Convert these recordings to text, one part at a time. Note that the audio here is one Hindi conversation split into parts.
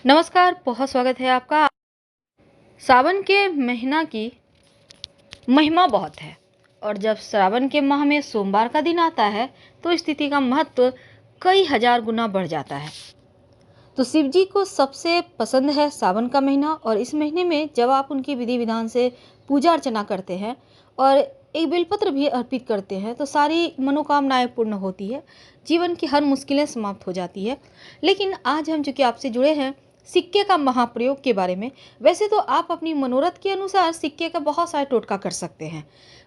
नमस्कार, बहुत स्वागत है आपका। सावन के महीना की महिमा बहुत है और जब श्रावण के माह में सोमवार का दिन आता है तो स्थिति का महत्व कई हजार गुना बढ़ जाता है। तो शिव जी को सबसे पसंद है सावन का महीना और इस महीने में जब आप उनकी विधि विधान से पूजा अर्चना करते हैं और एक बेलपत्र भी अर्पित करते हैं तो सारी मनोकामनाएं पूर्ण होती है, जीवन की हर मुश्किलें समाप्त हो जाती है। लेकिन आज हम चूंकि आपसे जुड़े हैं सिक्के का महाप्रयोग के बारे में। वैसे तो आप अपनी मनोरथ के अनुसार सिक्के का बहुत सारे टोटका कर सकते हैं,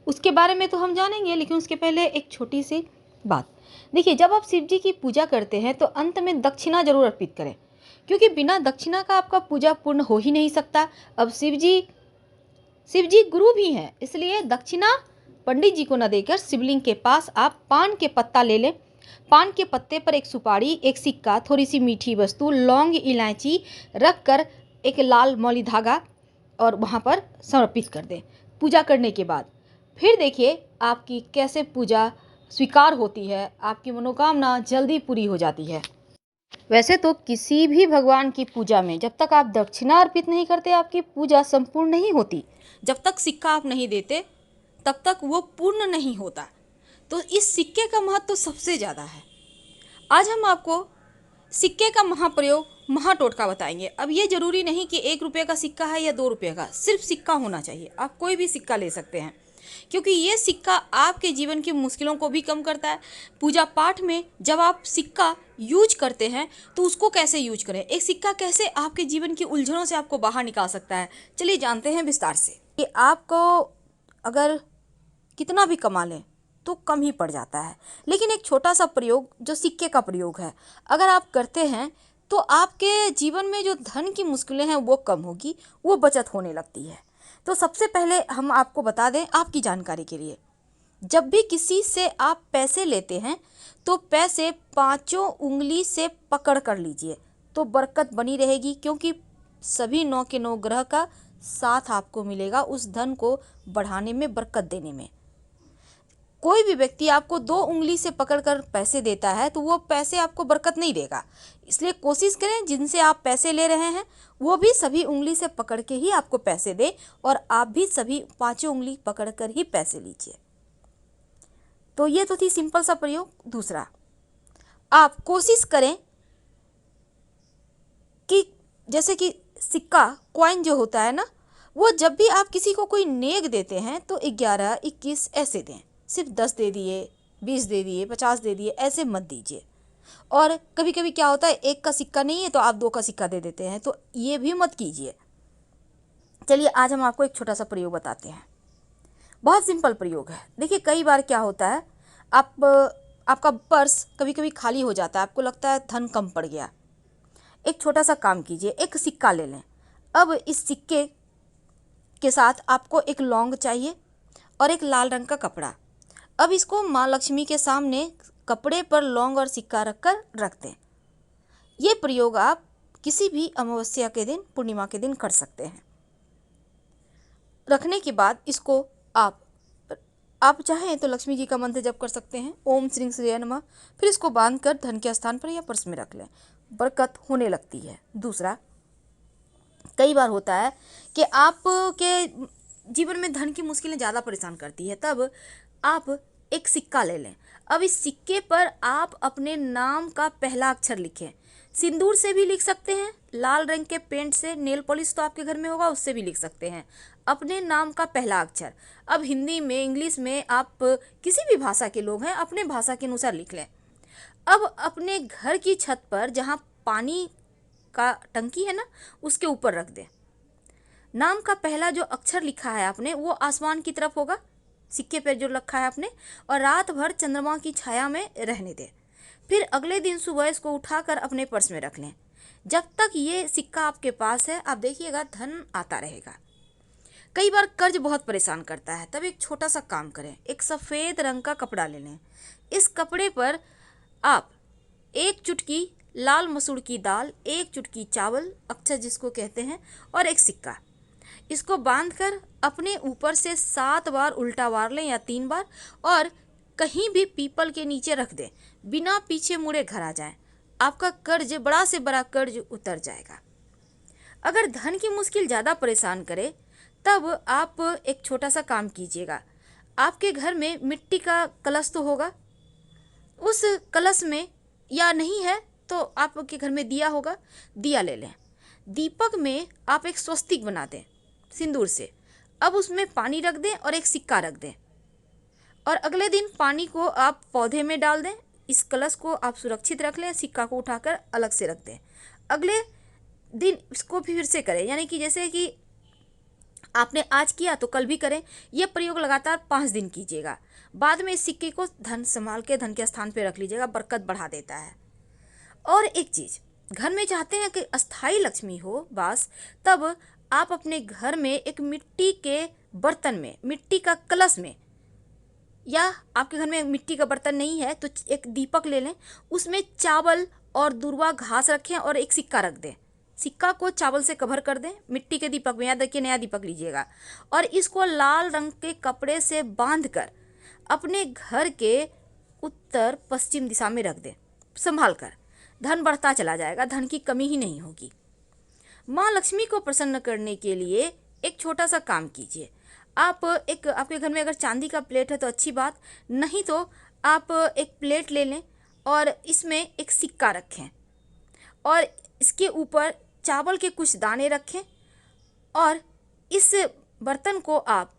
उसके बारे में तो हम जानेंगे, लेकिन उसके पहले एक छोटी सी बात। देखिए, जब आप शिव जी की पूजा करते हैं तो अंत में दक्षिणा जरूर अर्पित करें, क्योंकि बिना दक्षिणा का आपका पूजा पूर्ण हो ही नहीं सकता। अब शिव जी गुरु भी हैं, इसलिए दक्षिणा पंडित जी को न देकर शिवलिंग के पास आप पान के पत्ता ले लें। पान के पत्ते पर एक सुपारी, एक सिक्का, थोड़ी सी मीठी वस्तु, लौंग, इलायची रख कर एक लाल मौली धागा और वहाँ पर समर्पित कर दें। पूजा करने के बाद फिर देखिए आपकी कैसे पूजा स्वीकार होती है, आपकी मनोकामना जल्दी पूरी हो जाती है। वैसे तो किसी भी भगवान की पूजा में जब तक आप दक्षिणा अर्पित नहीं करते आपकी पूजा संपूर्ण नहीं होती। जब तक सिक्का आप नहीं देते तब तक वो पूर्ण नहीं होता। तो इस सिक्के का महत्व तो सबसे ज़्यादा है। आज हम आपको सिक्के का महाप्रयोग महाटोटका बताएंगे। अब ये जरूरी नहीं कि 1 रुपये का सिक्का है या 2 रुपये का, सिर्फ सिक्का होना चाहिए। आप कोई भी सिक्का ले सकते हैं, क्योंकि ये सिक्का आपके जीवन की मुश्किलों को भी कम करता है। पूजा पाठ में जब आप सिक्का यूज करते हैं तो उसको कैसे यूज करें, एक सिक्का कैसे आपके जीवन की उलझनों से आपको बाहर निकाल सकता है, चलिए जानते हैं विस्तार से। कि आपको अगर कितना भी कमा लें तो कम ही पड़ जाता है, लेकिन एक छोटा सा प्रयोग जो सिक्के का प्रयोग है अगर आप करते हैं तो आपके जीवन में जो धन की मुश्किलें हैं वो कम होगी, वो बचत होने लगती है। तो सबसे पहले हम आपको बता दें आपकी जानकारी के लिए, जब भी किसी से आप पैसे लेते हैं तो पैसे पांचों उंगली से पकड़ कर लीजिए तो बरकत बनी रहेगी, क्योंकि सभी 9 के 9 ग्रह का साथ आपको मिलेगा उस धन को बढ़ाने में, बरकत देने में। कोई भी व्यक्ति आपको 2 उंगली से पकड़कर पैसे देता है तो वो पैसे आपको बरकत नहीं देगा। इसलिए कोशिश करें जिनसे आप पैसे ले रहे हैं वो भी सभी उंगली से पकड़ के ही आपको पैसे दे और आप भी सभी पांचों उंगली पकड़कर ही पैसे लीजिए। तो ये तो थी सिंपल सा प्रयोग। दूसरा, आप कोशिश करें कि जैसे कि सिक्का कॉइन जो होता है ना, वो जब भी आप किसी को कोई नेक देते हैं तो 11, 21 ऐसे दें। सिर्फ 10 दे दिए, 20 दे दिए, 50 दे दिए, ऐसे मत दीजिए। और कभी कभी क्या होता है, 1 का सिक्का नहीं है तो आप 2 का सिक्का दे देते हैं, तो ये भी मत कीजिए। चलिए आज हम आपको एक छोटा सा प्रयोग बताते हैं, बहुत सिंपल प्रयोग है। देखिए, कई बार क्या होता है, आपका पर्स कभी कभी खाली हो जाता है, आपको लगता है धन कम पड़ गया। एक छोटा सा काम कीजिए, एक सिक्का ले लें। अब इस सिक्के के साथ आपको एक लौंग चाहिए और एक लाल रंग का कपड़ा। अब इसको माँ लक्ष्मी के सामने कपड़े पर लौंग और सिक्का रखकर रख दें। ये प्रयोग आप किसी भी अमावस्या के दिन, पूर्णिमा के दिन कर सकते हैं। रखने के बाद इसको आप चाहें तो लक्ष्मी जी का मंत्र जप कर सकते हैं, ओम श्री श्री नमः। फिर इसको बांधकर धन के स्थान पर या पर्स में रख लें, बरकत होने लगती है। दूसरा, कई बार होता है कि आपके जीवन में धन की मुश्किलें ज़्यादा परेशान करती है, तब आप एक सिक्का ले लें। अब इस सिक्के पर आप अपने नाम का पहला अक्षर लिखें। सिंदूर से भी लिख सकते हैं, लाल रंग के पेंट से, नेल पॉलिश तो आपके घर में होगा उससे भी लिख सकते हैं अपने नाम का पहला अक्षर। अब हिंदी में, इंग्लिश में, आप किसी भी भाषा के लोग हैं अपने भाषा के अनुसार लिख लें। अब अपने घर की छत पर जहाँ पानी का टंकी है ना, उसके ऊपर रख दें। नाम का पहला जो अक्षर लिखा है आपने वो आसमान की तरफ होगा, सिक्के पर जो रखा है आपने, और रात भर चंद्रमा की छाया में रहने दें। फिर अगले दिन सुबह इसको उठाकर अपने पर्स में रख लें। जब तक ये सिक्का आपके पास है आप देखिएगा धन आता रहेगा। कई बार कर्ज बहुत परेशान करता है, तब एक छोटा सा काम करें, एक सफ़ेद रंग का कपड़ा ले लें। इस कपड़े पर आप 1 चुटकी लाल मसूर की दाल, 1 चुटकी चावल, अक्षर जिसको कहते हैं, और एक सिक्का, इसको बांधकर अपने ऊपर से 7 बार उल्टा वार लें या 3 बार, और कहीं भी पीपल के नीचे रख दें। बिना पीछे मुड़े घर आ जाएं, आपका कर्ज, बड़ा से बड़ा कर्ज उतर जाएगा। अगर धन की मुश्किल ज़्यादा परेशान करे तब आप एक छोटा सा काम कीजिएगा। आपके घर में मिट्टी का कलश तो होगा, उस कलश में, या नहीं है तो आपके घर में दिया होगा, दिया ले लें। दीपक में आप एक स्वस्तिक बना दें सिंदूर से। अब उसमें पानी रख दें और एक सिक्का रख दें, और अगले दिन पानी को आप पौधे में डाल दें। इस कलश को आप सुरक्षित रख लें, सिक्का को उठाकर अलग से रख दें। अगले दिन इसको भी फिर से करें, यानी कि जैसे कि आपने आज किया तो कल भी करें। यह प्रयोग लगातार 5 दिन कीजिएगा। बाद में इस सिक्के को धन संभाल के धन के स्थान पे रख लीजिएगा, बरकत बढ़ा देता है। और एक चीज, घर में चाहते हैं कि अस्थाई लक्ष्मी हो वास, तब आप अपने घर में एक मिट्टी के बर्तन में, मिट्टी का कलश में, या आपके घर में मिट्टी का बर्तन नहीं है तो एक दीपक ले लें, उसमें चावल और दूर्वा घास रखें और एक सिक्का रख दें। सिक्का को चावल से कवर कर दें मिट्टी के दीपक में। याद रखिए, नया दीपक लीजिएगा, और इसको लाल रंग के कपड़े से बांधकर अपने घर के उत्तर पश्चिम दिशा में रख दें संभाल कर। धन बढ़ता चला जाएगा, धन की कमी ही नहीं होगी। माँ लक्ष्मी को प्रसन्न करने के लिए एक छोटा सा काम कीजिए। आप आपके घर में अगर चांदी का प्लेट है तो अच्छी बात, नहीं तो आप एक प्लेट ले लें और इसमें एक सिक्का रखें और इसके ऊपर चावल के कुछ दाने रखें, और इस बर्तन को आप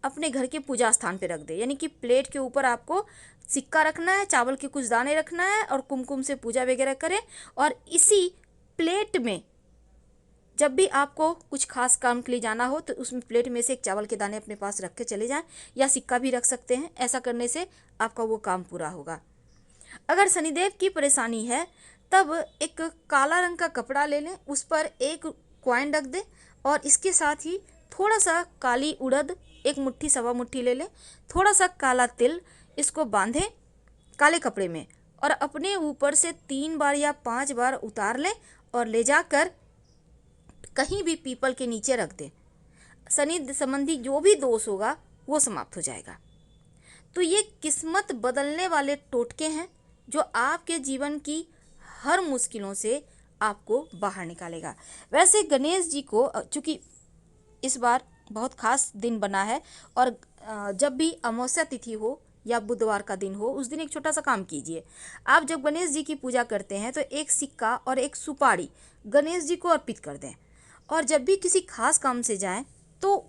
अपने घर के पूजा स्थान पे रख दें। यानी कि प्लेट के ऊपर आपको सिक्का रखना है, चावल के कुछ दाने रखना है और कुमकुम से पूजा वगैरह करें। और इसी प्लेट में जब भी आपको कुछ खास काम के लिए जाना हो तो उसमें प्लेट में से एक चावल के दाने अपने पास रख के चले जाएं, या सिक्का भी रख सकते हैं। ऐसा करने से आपका वो काम पूरा होगा। अगर शनिदेव की परेशानी है तब एक काला रंग का कपड़ा ले लें, उस पर एक कॉइन रख दें, और इसके साथ ही थोड़ा सा काली उड़द, एक मुट्ठी सवा मुट्ठी ले लें, थोड़ा सा काला तिल, इसको बांधें काले कपड़े में और अपने ऊपर से 3 बार या 5 बार उतार लें और ले जाकर कहीं भी पीपल के नीचे रख दें। शनि संबंधी जो भी दोष होगा वो समाप्त हो जाएगा। तो ये किस्मत बदलने वाले टोटके हैं जो आपके जीवन की हर मुश्किलों से आपको बाहर निकालेगा। वैसे गणेश जी को, चूँकि इस बार बहुत खास दिन बना है, और जब भी अमावस्या तिथि हो या बुधवार का दिन हो, उस दिन एक छोटा सा काम कीजिए। आप जब गणेश जी की पूजा करते हैं तो एक सिक्का और एक सुपारी गणेश जी को अर्पित कर दें, और जब भी किसी खास काम से जाएं तो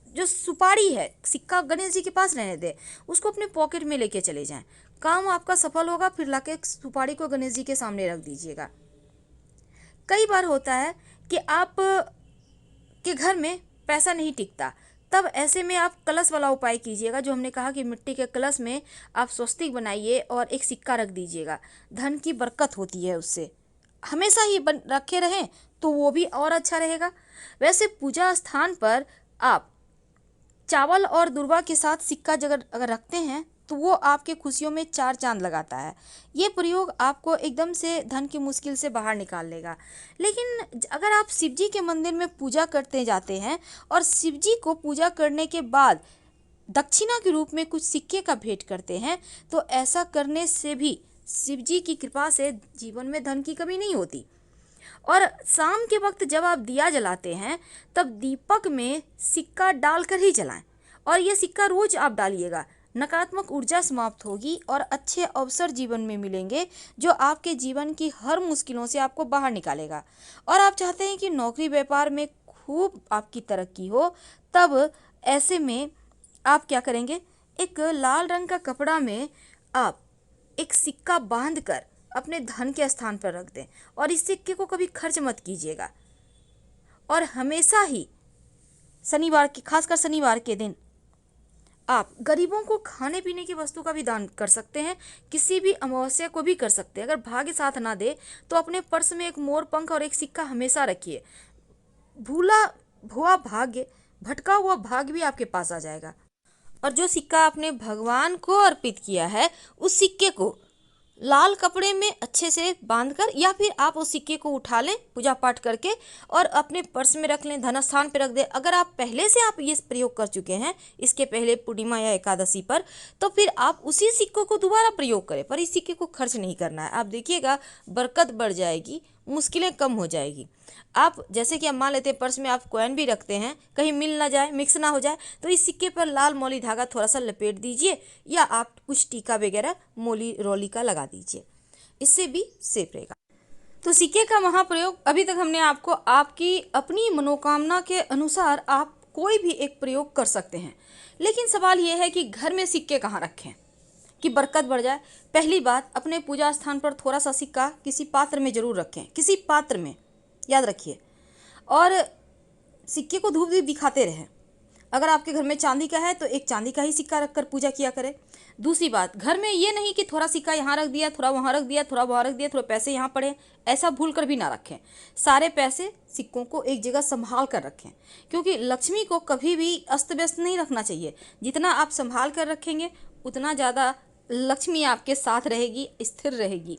जो सुपारी है, सिक्का गणेश जी के पास रहने दें, उसको अपने पॉकेट में लेके चले जाएं। काम आपका सफल होगा। फिर लाके सुपारी को गणेश जी के सामने रख दीजिएगा। कई बार होता है कि आप के घर में पैसा नहीं टिकता, तब ऐसे में आप कलश वाला उपाय कीजिएगा, जो हमने कहा कि मिट्टी के कलश में आप स्वस्तिक बनाइए और एक सिक्का रख दीजिएगा। धन की बरकत होती है उससे, हमेशा ही रखे रहें तो वो भी और अच्छा रहेगा। वैसे पूजा स्थान पर आप चावल और दूर्वा के साथ सिक्का अगर रखते हैं तो वो आपके खुशियों में 4 चांद लगाता है। ये प्रयोग आपको एकदम से धन की मुश्किल से बाहर निकाल लेगा। लेकिन अगर आप शिव जी के मंदिर में पूजा करते जाते हैं और शिव जी को पूजा करने के बाद दक्षिणा के रूप में कुछ सिक्के का भेंट करते हैं, तो ऐसा करने से भी शिव जी की कृपा से जीवन में धन की कमी नहीं होती। और शाम के वक्त जब आप दिया जलाते हैं तब दीपक में सिक्का डालकर ही जलाएं, और ये सिक्का रोज आप डालिएगा। नकारात्मक ऊर्जा समाप्त होगी और अच्छे अवसर जीवन में मिलेंगे, जो आपके जीवन की हर मुश्किलों से आपको बाहर निकालेगा। और आप चाहते हैं कि नौकरी व्यापार में खूब आपकी तरक्की हो, तब ऐसे में आप क्या करेंगे, एक लाल रंग का कपड़ा में आप एक सिक्का बांधकर अपने धन के स्थान पर रख दें, और इस सिक्के को कभी खर्च मत कीजिएगा। और हमेशा ही शनिवार के, खासकर शनिवार के दिन आप गरीबों को खाने पीने की वस्तु का भी दान कर सकते हैं। किसी भी अमावस्या को भी कर सकते हैं। अगर भाग्य साथ ना दे तो अपने पर्स में एक मोर पंख और एक सिक्का हमेशा रखिए। भूला हुआ भाग्य, भटका हुआ भाग्य भी आपके पास आ जाएगा। और जो सिक्का आपने भगवान को अर्पित किया है, उस सिक्के को लाल कपड़े में अच्छे से बांधकर, या फिर आप उस सिक्के को उठा लें पूजा पाठ करके और अपने पर्स में रख लें, धन स्थान पर रख दें। अगर आप पहले से आप ये प्रयोग कर चुके हैं इसके पहले पूर्णिमा या एकादशी पर, तो फिर आप उसी सिक्कों को दोबारा प्रयोग करें, पर इस सिक्के को खर्च नहीं करना है। आप देखिएगा बरकत बढ़ जाएगी, मुश्किलें कम हो जाएगी। आप जैसे कि आप मान लेते हैं पर्स में आप कॉइन भी रखते हैं, कहीं मिल ना जाए, मिक्स ना हो जाए, तो इस सिक्के पर लाल मौली धागा थोड़ा सा लपेट दीजिए या आप कुछ टीका वगैरह मोली रोली का लगा दीजिए, इससे भी सेफ रहेगा। तो सिक्के का महाप्रयोग अभी तक हमने आपको आपकी अपनी मनोकामना के अनुसार आप कोई भी एक प्रयोग कर सकते हैं, लेकिन सवाल यह है कि घर में सिक्के कहाँ रखें कि बरकत बढ़ जाए। पहली बात, अपने पूजा स्थान पर थोड़ा सा सिक्का किसी पात्र में जरूर रखें, किसी पात्र में, याद रखिए। और सिक्के को धूप दीप दिखाते रहें। अगर आपके घर में चांदी का है तो एक चांदी का ही सिक्का रखकर पूजा किया करें। दूसरी बात, घर में ये नहीं कि थोड़ा सिक्का यहाँ रख दिया, थोड़ा वहाँ रख दिया, थोड़ा वहाँ रख दिया, थोड़े पैसे यहाँ पड़े, ऐसा भूल कर भी ना रखें। सारे पैसे सिक्कों को एक जगह संभाल कर रखें, क्योंकि लक्ष्मी को कभी भी अस्त व्यस्त नहीं रखना चाहिए। जितना आप संभाल कर रखेंगे उतना ज़्यादा लक्ष्मी आपके साथ रहेगी, स्थिर रहेगी।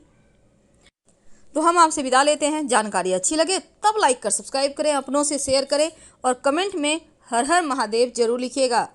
तो हम आपसे विदा लेते हैं। जानकारी अच्छी लगे तब लाइक कर सब्सक्राइब करें, अपनों से शेयर करें और कमेंट में हर हर महादेव जरूर लिखिएगा।